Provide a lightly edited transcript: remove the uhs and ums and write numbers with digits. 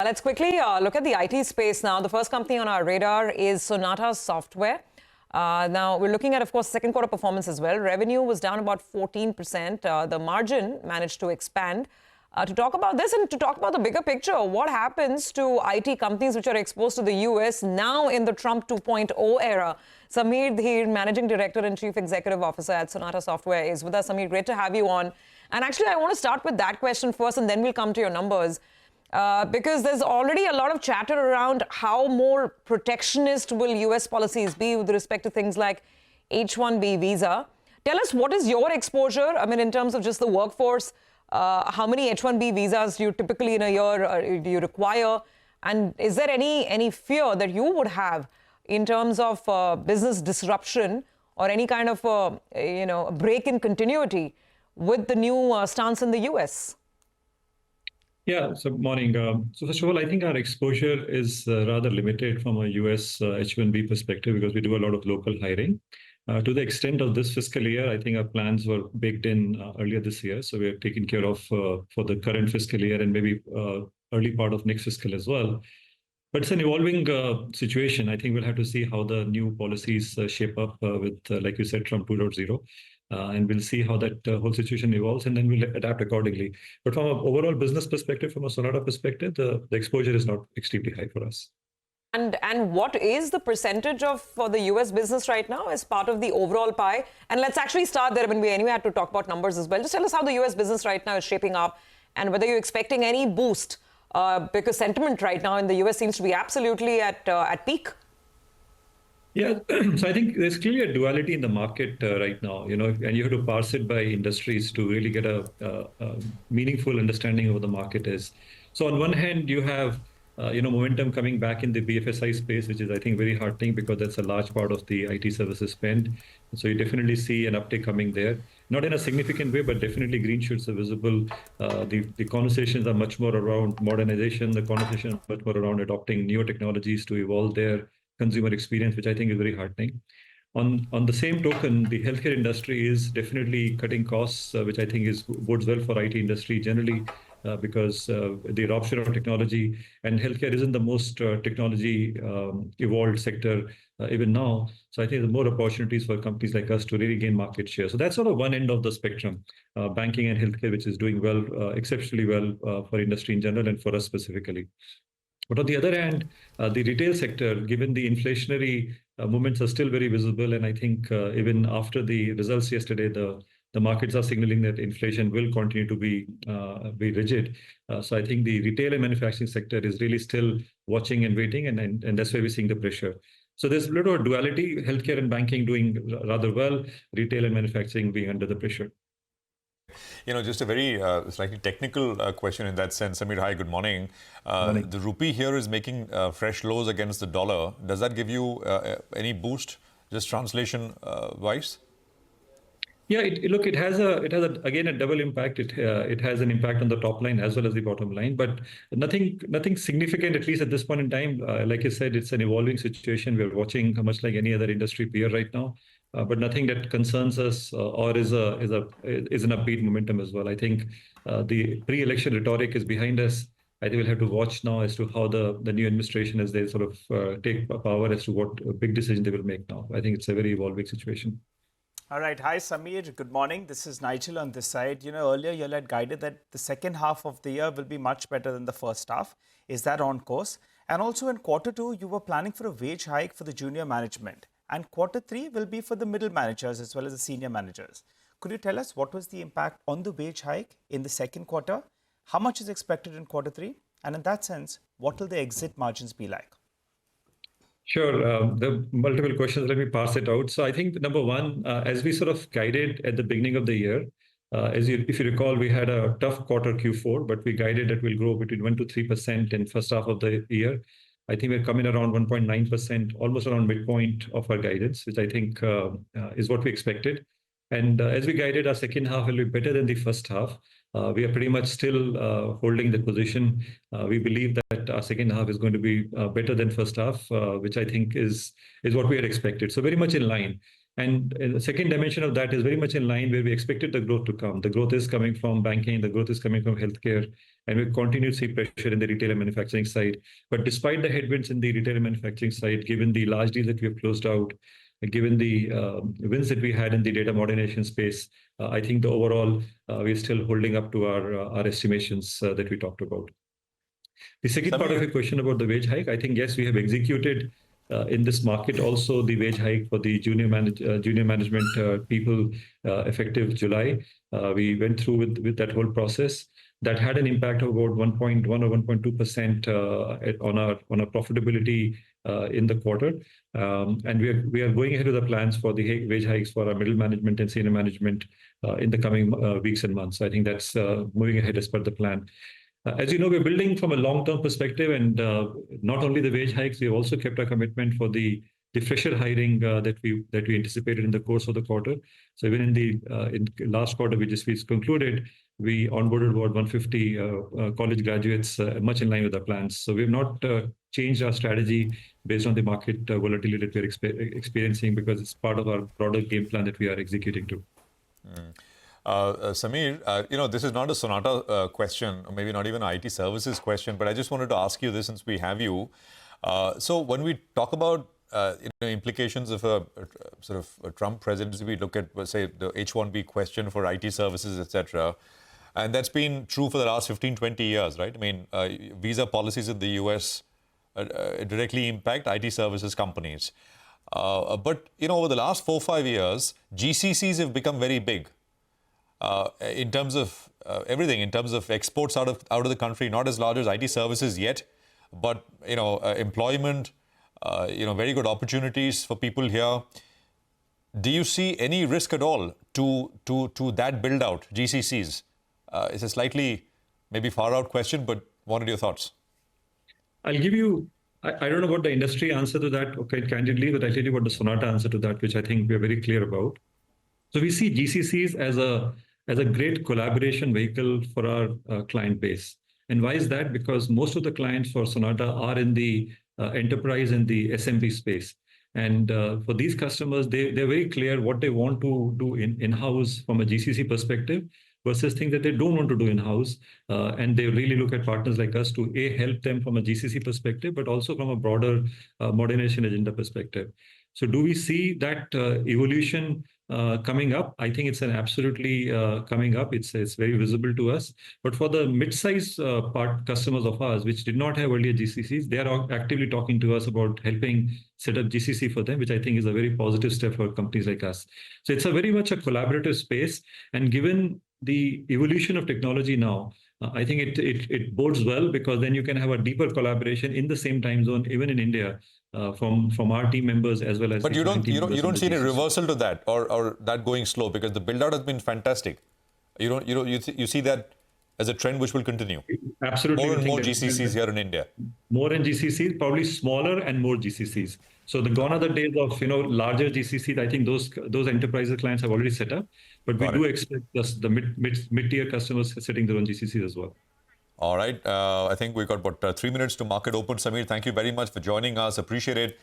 Let's quickly look at the IT space now. The first company on our radar is Sonata Software. Now, we're looking at, of course, second quarter performance as well. Revenue was down about 14%. The margin managed to expand. To talk about this and to talk about the bigger picture, what happens to IT companies which are exposed to the US now in the Trump 2.0 era? Samir Dhir, Managing Director and Chief Executive Officer at Sonata Software, is with us. Samir, great to have you on. And actually, I want to start with that question first, and then we'll come to your numbers. Because there's already a lot of chatter around how more protectionist will US policies be with respect to things like H-1B visa. Tell us, what is your exposure? I mean, in terms of just the workforce, how many H-1B visas do you typically in a year do you require? And is there any fear that you would have in terms of business disruption or any kind of a break in continuity with the new stance in the US? Yeah, so morning. So first of all, I think our exposure is rather limited from a US H-1B perspective because we do a lot of local hiring. To the extent of this fiscal year, I think our plans were baked in earlier this year. So we are taken care of for the current fiscal year and maybe early part of next fiscal as well. But it's an evolving situation. I think we'll have to see how the new policies shape up with, like you said, Trump 2.0. And we'll see how that whole situation evolves, and then we'll adapt accordingly. But from an overall business perspective, from a Sonata perspective, the exposure is not extremely high for us. And what is the percentage for the US business right now as part of the overall pie? And let's actually start there. I mean, we anyway had to talk about numbers as well. Just tell us how the US business right now is shaping up and whether you're expecting any boost because sentiment right now in the US seems to be absolutely at peak. Yeah, so I think there's clearly a duality in the market right now, and you have to parse it by industries to really get a meaningful understanding of what the market is. So on one hand, you have momentum coming back in the BFSI space, which is, I think, very heartening because that's a large part of the IT services spend. So you definitely see an uptick coming there. Not in a significant way, but definitely green shoots are visible. The conversations are much more around modernization. The conversation is much more around adopting newer technologies to evolve their consumer experience, which I think is very heartening. On the same token, the healthcare industry is definitely cutting costs, which I think bodes well for IT industry generally, because the adoption of technology and healthcare isn't the most technology evolved sector even now. So I think there's more opportunities for companies like us to really gain market share. So that's sort of one end of the spectrum, banking and healthcare, which is doing well, exceptionally well for industry in general and for us specifically. But on the other hand, the retail sector, given the inflationary movements are still very visible. And I think even after the results yesterday, the markets are signaling that inflation will continue to be rigid. So I think the retail and manufacturing sector is really still watching and waiting, and that's where we're seeing the pressure. So there's a little duality, healthcare and banking doing rather well, retail and manufacturing being under the pressure. Just a very slightly technical question in that sense. Samir, hi, good morning. The rupee here is making fresh lows against the dollar. Does that give you any boost, just translation wise? Yeah, it has again a double impact. It has an impact on the top line as well as the bottom line, but nothing significant, at least at this point in time. Like you said, it's an evolving situation. We're watching much like any other industry peer right now. But nothing that concerns us or is an upbeat momentum as well. I think the pre-election rhetoric is behind us. I think we'll have to watch now as to how the new administration, as they sort of take power, as to what big decision they will make now. I think it's a very evolving situation. All right. Hi, Samir. Good morning. This is Nigel on this side. Earlier you had guided that the second half of the year will be much better than the first half. Is that on course? And also in quarter two, you were planning for a wage hike for the junior management. And quarter three will be for the middle managers as well as the senior managers. Could you tell us what was the impact on the wage hike in the second quarter? How much is expected in quarter three? And in that sense, what will the exit margins be like? Sure. The multiple questions, let me parse it out. So I think number one, as we sort of guided at the beginning of the year, if you recall, we had a tough quarter Q4, but we guided that we'll grow between 1 to 3% in first half of the year. I think we're coming around 1.9%, almost around midpoint of our guidance, which I think is what we expected. And as we guided, our second half will be better than the first half. We are pretty much still holding the position. We believe that our second half is going to be better than first half, which I think is what we had expected. So very much in line. And the second dimension of that is very much in line where we expected the growth to come. The growth is coming from banking, the growth is coming from healthcare, and we continue to see pressure in the retail and manufacturing side. But despite the headwinds in the retail and manufacturing side, given the large deals that we have closed out, given the wins that we had in the data modernization space, I think the overall we're still holding up to our estimations that we talked about. The second part of your question about the wage hike, I think yes, we have executed in this market also the wage hike for the junior management people effective July. We went through with that whole process. That had an impact of about 1.1 or 1.2% on our profitability in the quarter, and we are going ahead with the plans for the wage hikes for our middle management and senior management in the coming weeks and months. So I think that's moving ahead as per the plan. As you know, we're building from a long-term perspective, and not only the wage hikes, we've also kept our commitment for the fresher hiring that we anticipated in the course of the quarter. So even in the last quarter we concluded, we onboarded about 150 college graduates, much in line with our plans. So we've not changed our strategy based on the market volatility that we're experiencing, because it's part of our broader game plan that we are executing to. Samir, this is not a Sonata question, or maybe not even an IT services question, but I just wanted to ask you this since we have you. So when we talk about implications of a sort of a Trump presidency, we look at, say, the H-1B question for IT services, etc. And that's been true for the last 15, 20 years, right? I mean, visa policies in the US directly impact IT services companies. But, over the last 4-5 years, GCCs have become very big. In terms of everything, in terms of exports out of the country, not as large as IT services yet, but employment, very good opportunities for people here. Do you see any risk at all to that build out, GCCs? It's a slightly maybe far out question, but what are your thoughts? I'll give you, I don't know what the industry answer to that, okay, candidly, but I'll tell you what the Sonata answer to that, which I think we're very clear about. So we see GCCs as a great collaboration vehicle for our client base. And why is that? Because most of the clients for Sonata are in the enterprise and the SMB space. And for these customers, they're very clear what they want to do in-house from a GCC perspective versus things that they don't want to do in-house. And they really look at partners like us to help them from a GCC perspective, but also from a broader modernization agenda perspective. So do we see that evolution coming up? I think it's absolutely coming up. It's very visible to us. But for the mid-size customers of ours, which did not have earlier GCCs, they are actively talking to us about helping set up GCC for them, which I think is a very positive step for companies like us. So it's a very much a collaborative space. And given the evolution of technology now, I think it bodes well, because then you can have a deeper collaboration in the same time zone, even in India, from our team members as well as. But you don't see any reversal to that, or that going slow, because the build out has been fantastic. You see that as a trend which will continue. Absolutely. More and more GCCs here in India. More and GCCs, probably smaller and more GCCs. So gone are the days of larger GCCs. I think those enterprise clients have already set up, but we do expect the mid-tier customers setting their own GCCs as well. All right. I think we've got about 3 minutes to market open. Samir, thank you very much for joining us. Appreciate it.